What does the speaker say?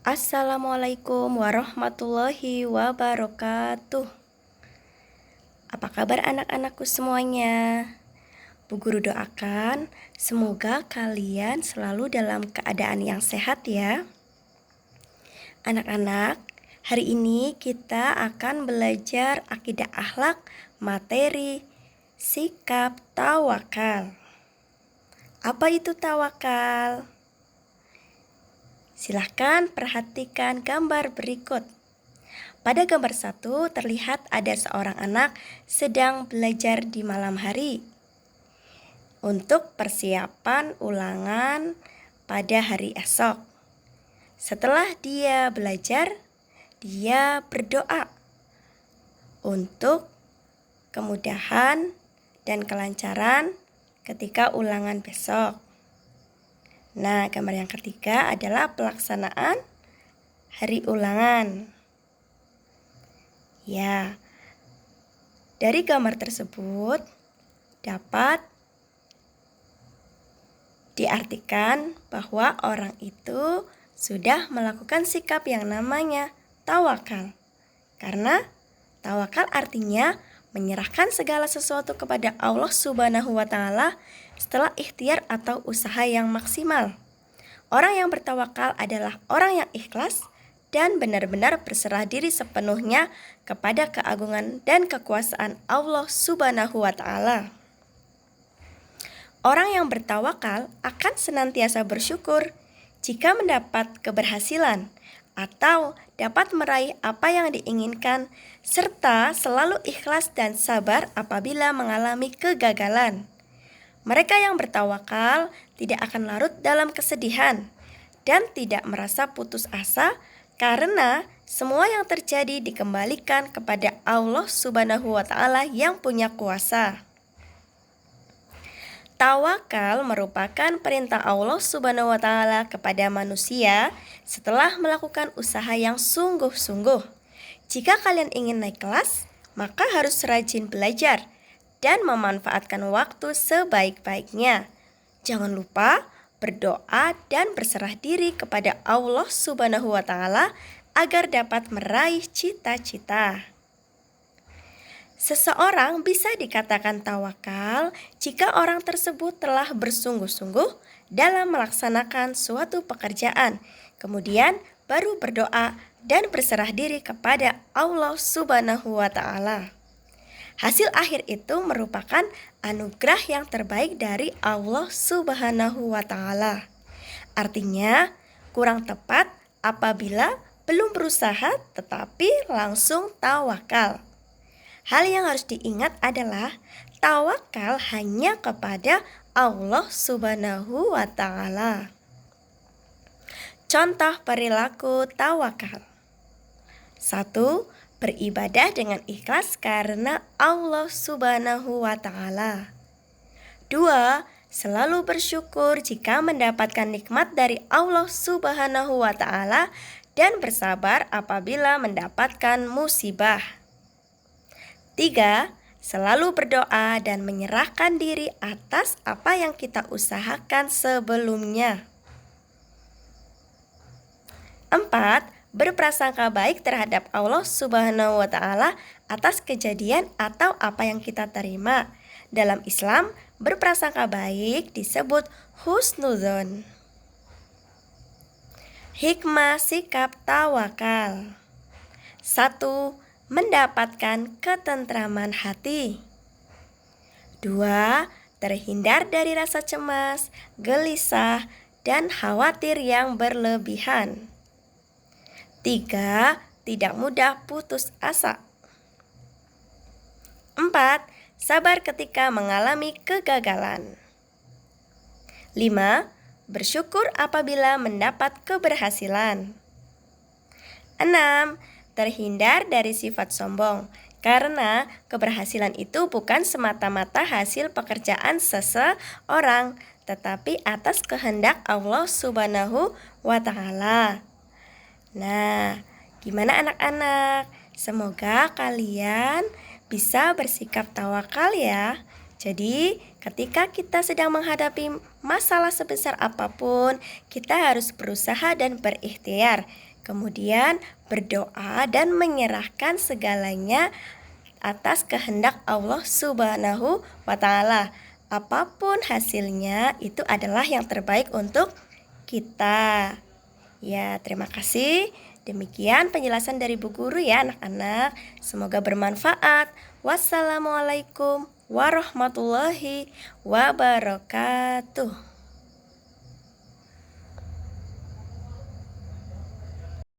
Assalamualaikum warahmatullahi wabarakatuh. Apa kabar anak-anakku semuanya? Bu Guru doakan semoga kalian selalu dalam keadaan yang sehat ya. Anak-anak, hari ini kita akan belajar akidah akhlak materi sikap tawakal. Apa itu tawakal? Silahkan perhatikan gambar berikut. Pada gambar 1 terlihat ada seorang anak sedang belajar di malam hari untuk persiapan ulangan pada hari esok. Setelah dia belajar, dia berdoa untuk kemudahan dan kelancaran ketika ulangan besok. Nah, gambar yang ketiga adalah pelaksanaan hari ulangan. Ya, dari gambar tersebut dapat diartikan bahwa orang itu sudah melakukan sikap yang namanya tawakal. Karena tawakal artinya menyerahkan segala sesuatu kepada Allah Subhanahu wa Ta'ala setelah ikhtiar atau usaha yang maksimal. Orang yang bertawakal adalah orang yang ikhlas dan benar-benar berserah diri sepenuhnya kepada keagungan dan kekuasaan Allah Subhanahu wa Ta'ala. Orang yang bertawakal akan senantiasa bersyukur jika mendapat keberhasilan atau dapat meraih apa yang diinginkan, serta selalu ikhlas dan sabar apabila mengalami kegagalan. Mereka yang bertawakal tidak akan larut dalam kesedihan dan tidak merasa putus asa karena semua yang terjadi dikembalikan kepada Allah Subhanahu wa Ta'ala yang punya kuasa. Tawakal merupakan perintah Allah Subhanahu wa Ta'ala kepada manusia setelah melakukan usaha yang sungguh-sungguh. Jika kalian ingin naik kelas, maka harus rajin belajar dan memanfaatkan waktu sebaik-baiknya. Jangan lupa berdoa dan berserah diri kepada Allah Subhanahu wa Ta'ala agar dapat meraih cita-cita. Seseorang bisa dikatakan tawakal jika orang tersebut telah bersungguh-sungguh dalam melaksanakan suatu pekerjaan, kemudian baru berdoa dan berserah diri kepada Allah Subhanahu wa Ta'ala. Hasil akhir itu merupakan anugerah yang terbaik dari Allah Subhanahu wa Ta'ala. Artinya, kurang tepat apabila belum berusaha tetapi langsung tawakal. Hal yang harus diingat adalah tawakal hanya kepada Allah Subhanahu wa Ta'ala. Contoh perilaku tawakal. 1. Beribadah dengan ikhlas karena Allah Subhanahu wa Ta'ala. 2. Selalu bersyukur jika mendapatkan nikmat dari Allah Subhanahu wa Ta'ala dan bersabar apabila mendapatkan musibah. 3. Selalu berdoa dan menyerahkan diri atas apa yang kita usahakan sebelumnya. 4. Berprasangka baik terhadap Allah Subhanahu wa Ta'ala atas kejadian atau apa yang kita terima. Dalam Islam, berprasangka baik disebut husnudzon. Hikmah sikap tawakal. 1. Mendapatkan ketentraman hati. 2. Terhindar dari rasa cemas, gelisah, dan khawatir yang berlebihan. 3. Tidak mudah putus asa. 4. Sabar ketika mengalami kegagalan. 5. Bersyukur apabila mendapat keberhasilan. 6. Terhindar dari sifat sombong, karena keberhasilan itu bukan semata-mata hasil pekerjaan seseorang, tetapi atas kehendak Allah Subhanahu wa Ta'ala. Nah, gimana anak-anak? Semoga kalian bisa bersikap tawakal ya. Jadi, ketika kita sedang menghadapi masalah sebesar apapun, kita harus berusaha dan berikhtiar. Kemudian berdoa dan menyerahkan segalanya atas kehendak Allah Subhanahu wa Ta'ala. Apapun hasilnya, itu adalah yang terbaik untuk kita. Ya, terima kasih. Demikian penjelasan dari Bu Guru ya anak-anak. Semoga bermanfaat. Wassalamualaikum warahmatullahi wabarakatuh.